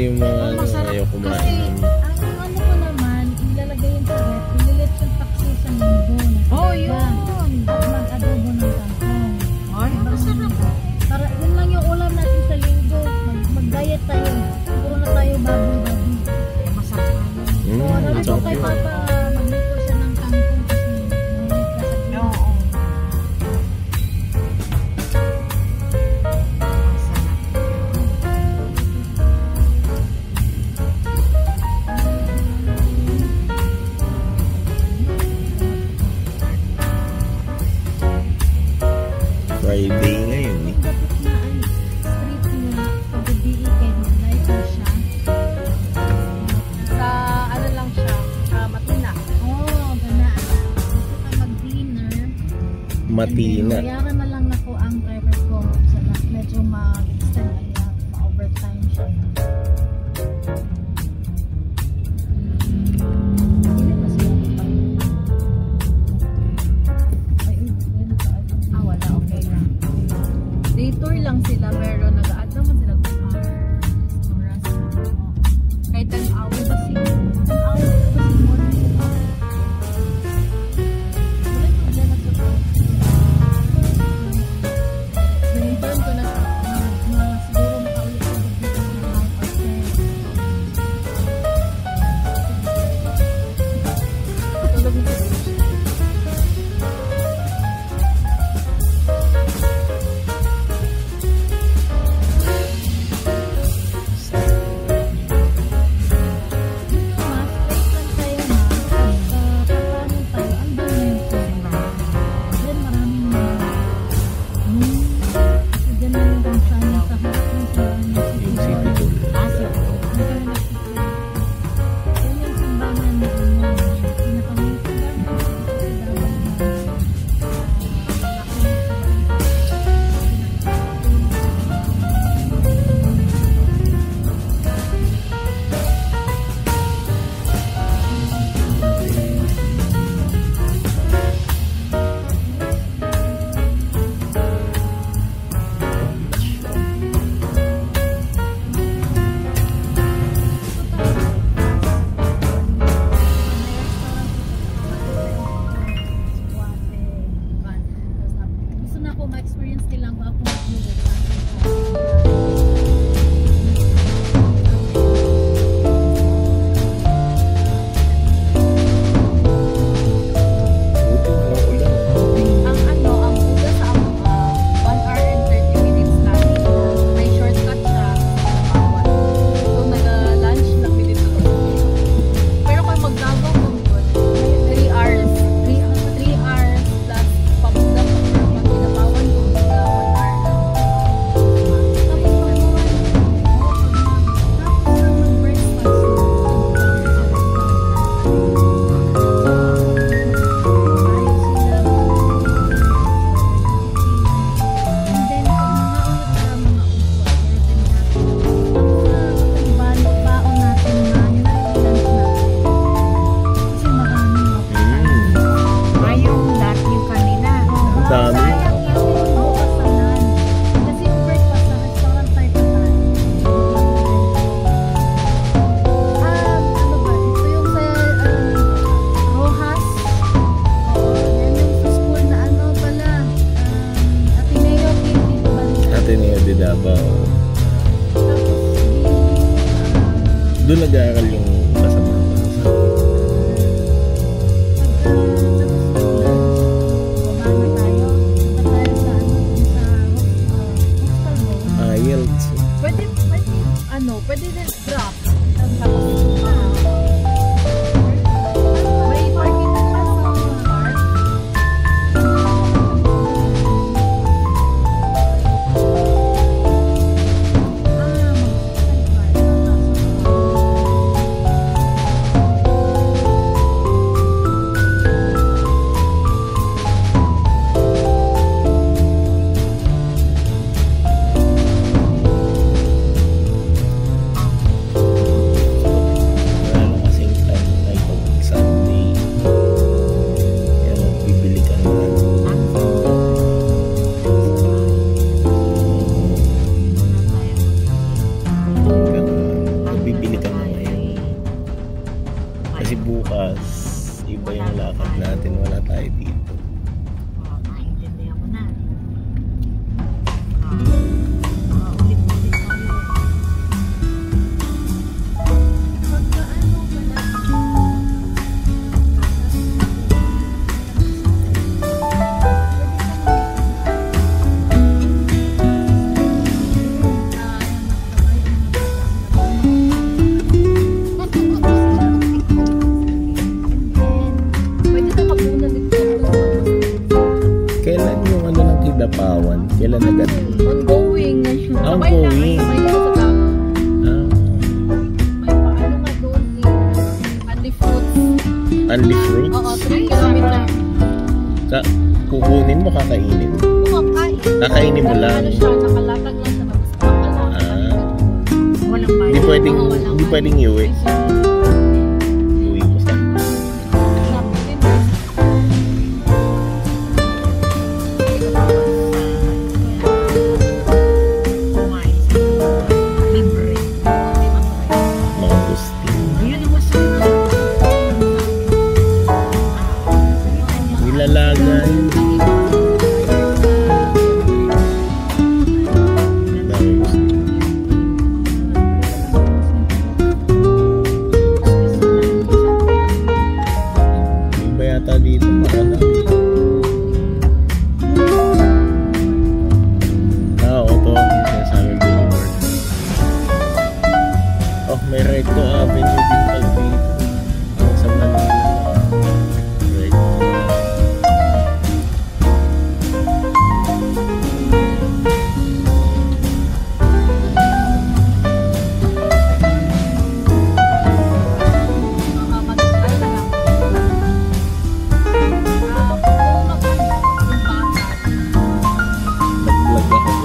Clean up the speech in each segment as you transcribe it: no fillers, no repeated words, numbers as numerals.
yung mga ayaw kumain. Ano ko naman, ilalagay yung sa rep, ililit yung taksi sa linggo. Oh, yun! At mag-adobo ng kangkong. Ay, masarap. Para yun lang yung ulam natin sa linggo. Mag-diet tayo. Puro na tayo baboy-baboy. Masarap. So, nabi ko kay Papa, magluto siya ng kangkong kasi mahilig ka sa gulay. Oo. Friday ngayon eh. Yung dapat na street nga, pag-gabi kay night na siya. Sa ano lang siya, Matina. Oo, ganaan. Gusto ka mag-dinner. Matina. Bayaran na lang ako ang driver ko sa medyo mag-extend niya, ma-overtime siya. Hindi pa sila wala, okay lang. Day tour lang sila, pero nag-add naman sila kung restaurants. Kahit an hour ba sila? An hour ba sila? Wala problema sa to. Confirm ko na sa siguro makaulit ko dito sa live after. Tulog na sa ma-experience nila ba kung doon nag-aaral yung kasama. IELTS. Pwede din drop. May parking na pa sa park. pa yung lakad natin. Wala tayo dito. Oo, naiintindihan mo na. Ulit-ulit tayo. Pagkaano pala? Pwede na kapuna dito. Kailan yung ano ng kidapawan? Kailan na ganun? Ongoing na siya. Sabay lang. Ongoing. Sabay lang sa tao. Ah, May paano nga doon Andy Fruits. Anli fruits? Oo, 3 kilometer. Kukunin mo, kakainin mo. Kumakain. Kakainin mo lang. Ano siya, nakalatag lang sa labas. Nakalatag. Ah, Walang bayan. hindi pwedeng, Oo, walang hindi pwedeng iuwi. Uwi mo sa... Libre. Mga gusti. Ayun ang masarap. Nilalaga yun. Dami gusti. Iba yata dito. Marami. Oo, ito ang sinasabi Boulevard. Oh, may Recto Avenue din pala dito. Sa Manila. Recto. Nag-vlog ako doon.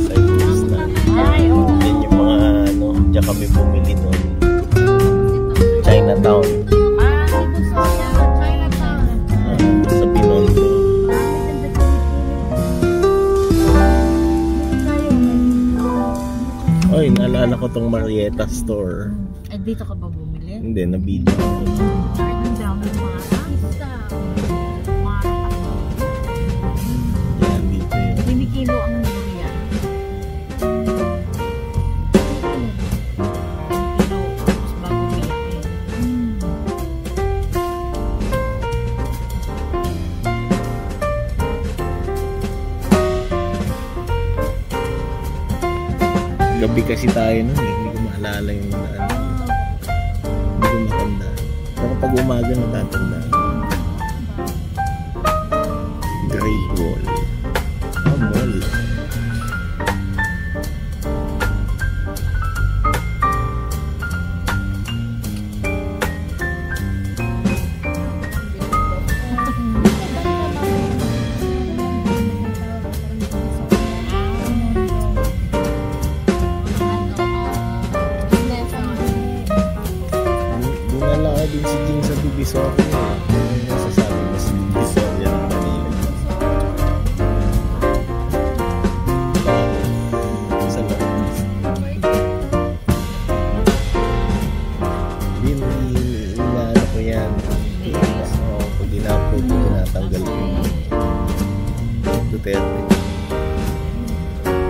Sa news na. Yan yung mga ano, diyan kami bumili noon. Chinatown. Sa Binondo. Oy, naalala ko tong Marietta store. Eh, dito ka ba bumili? Hindi, nabili ko. Ang dami mga Yan, dito yun. kinikilo ang durian. Kilo, tapos bago biyakin. Gabi kasi tayo nun eh. Hindi ko maalala yung mga ano. Hindi ko matanda. Pero pag umaga natatanda. Great Wall. Ah, mall. Dinala ko din si Jing sa Divisoria. Yung nasasabi mo sa Divisoria ng Manila. Sa loob. Inaano ko yan. Pag in-upload ko, tinatanggal ko yung Duterte.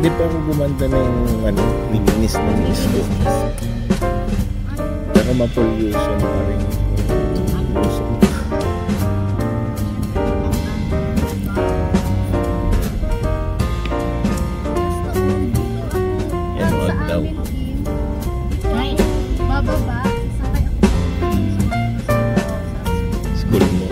Hindi pa ako gumanda na yung ano, linis ng isgo. Pero ma-pollution pa rin yung uso. Yan, wag daw. Ay, Bababa. Sakay ako. School mo.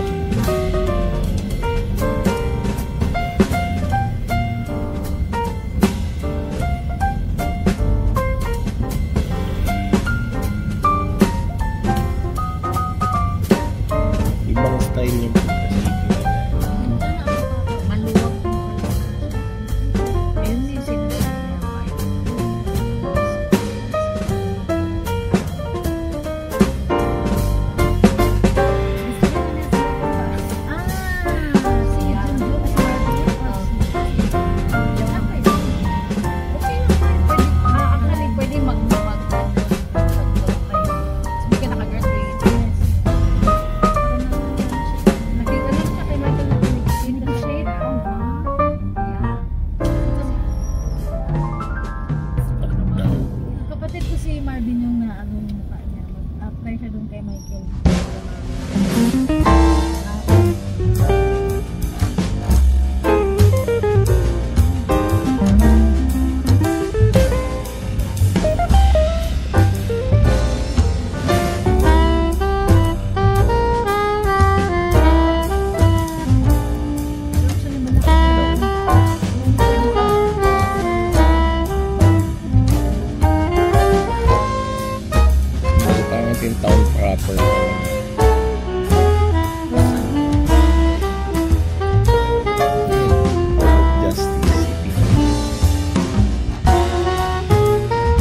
siya dun kay Michael. Yung town proper. Justice City.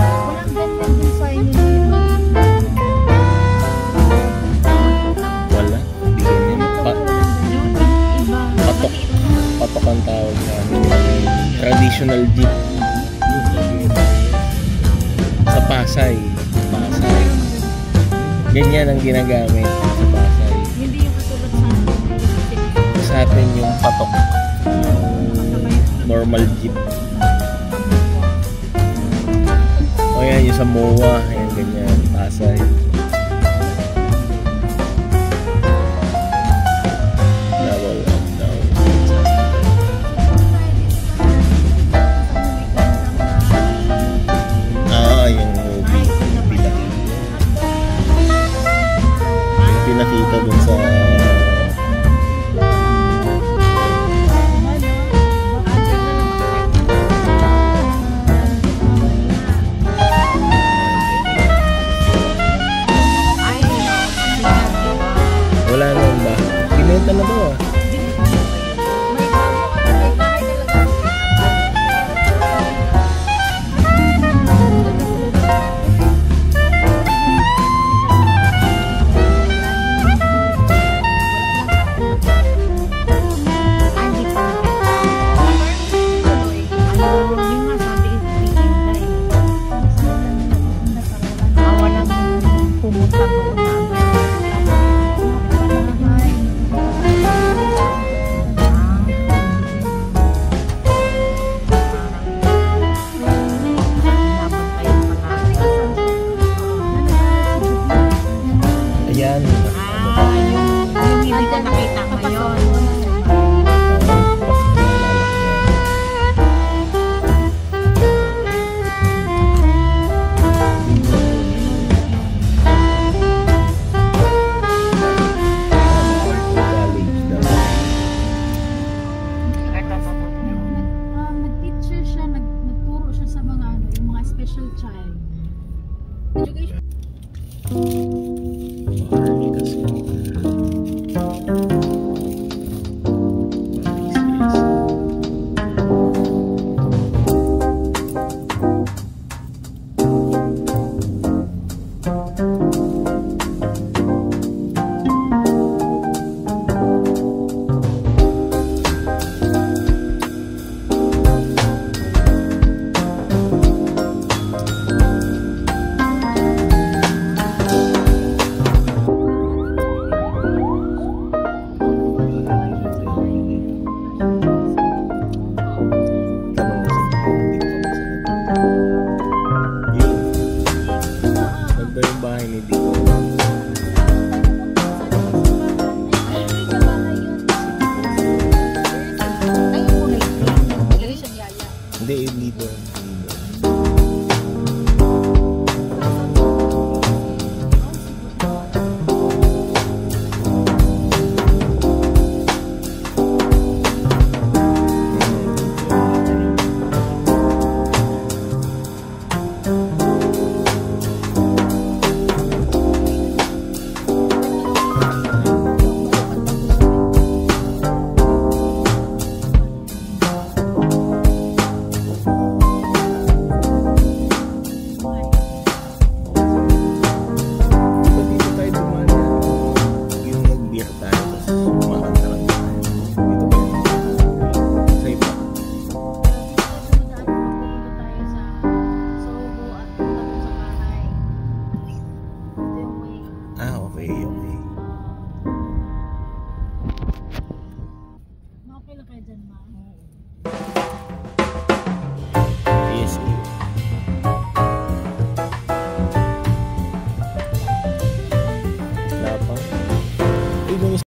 Walang ganyan din sa inyo. Wala. Hindi ganyan. Patok. Patok ang tawag sa amin. Traditional jeep. Sa Pasay. Pasay. Ganyan ang ginagamit sa Pasay. Hindi yung katulad sa atin. Sa atin yung patok. Normal jeep. O yan, yung sa MOA. Ayan, ganyan. Pasay. Double up down. Yung movie. Pinakita dun sa wala naman ba? Pinenta na daw ah. Ayan. Yung hindi ko nakita ngayon. Nag-teacher siya, nagturo siya sa mga yung mga special child. Education. Yung bahay ni Dico. Hindi, dito. Okay lang kayo dyan, ma.